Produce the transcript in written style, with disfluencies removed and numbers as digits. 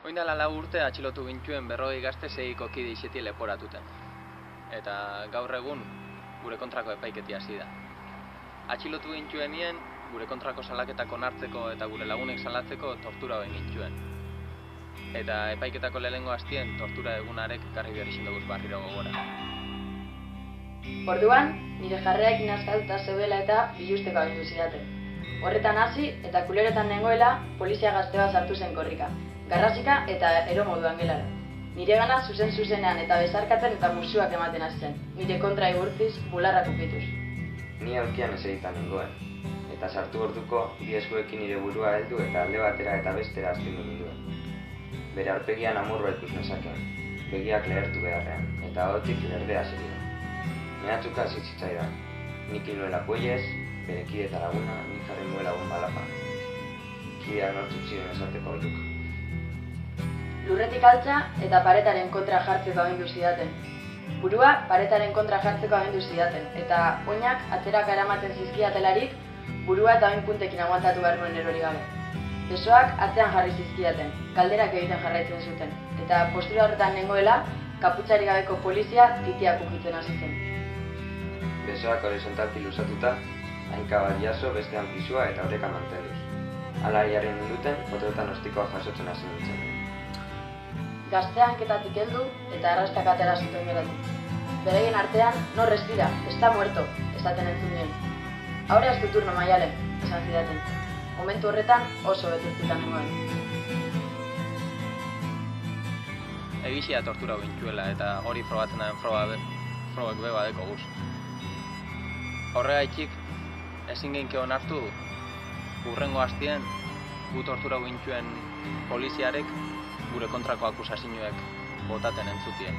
Oin dela 4 urte atxilotu gintuen 40 gazte segiko kide izetie leporatuten. Eta gaur egun gure kontrako epaiketi hasi da. Atxilotu gintuenien gure kontrako salaketak onartzeko eta gure lagunek salatzeko tortura egin gintuen. Eta epaiketako lehenengo hastien tortura egunarek ekarri behar izan dugu barriro gogora. Orduan, nire jarreakin azkatuta zeudela eta bilusteko agindu zidaten. Horretan hasi eta kuleretan nengoela polizia gazte bat sartu zen korrika, garrasika eta ero moduan gelara. Nire gana zuzenean eta bezarkatzen eta musuak ematen hasi zen, nire kontra igurtziz bularrak ukituz. Ni aurkian esegitan nengoen, eta sartu orduko bi eskuekin nire burua heldu eta alde batera eta bestera astindu ninduen. Bere aurpegian amurroa ikus nezakeen, begiak lehertu beharrean, eta ahotik lerdea zegoen. Mehatxuka hasi zitzaidan, nik nuela puellez, bere kide eta laguna, nik jarri nuela bonbalapa. Kideak nortzuk ziren esateko oiuk. Lurretik altza eta paretaren kontra jartzeko agindu zidaten. Burua paretaren kontra jartzeko agindu zidaten, eta oinak atzeraka eramaten zizkiatelarik burua eta oin puntekin aguantatu behar nuen erori gabe. Besoak atzean jarri zizkidaten, galderak egiten jarraitzen zuten, eta postura horretan nengoela, kaputxari gabeko polizia titiak ukitzen hasi zen. Besoak horizontalki luzatuta, hainka bat jaso bestean pisua eta oreka mantenduz. Hala jarri ninduten, potrotan ostikoa jasotzen hasi nintzen. Gazteanketatik heldu eta arrastak atera zuten geratik. Beraien artean, no respira, está muerto, esaten entzun nien. Ahora ez du turno Maialen, esan zidaten. Momentu horretan oso beturtzitan nengoen. Egizia tortura gintzuela eta hori frogatzen den frogak be badeko guz. Horregatik, ezin geinke onartu, hurrengo hastien gu tortura gintuen poliziarek gure kontrako akusazioek botaten entzutien.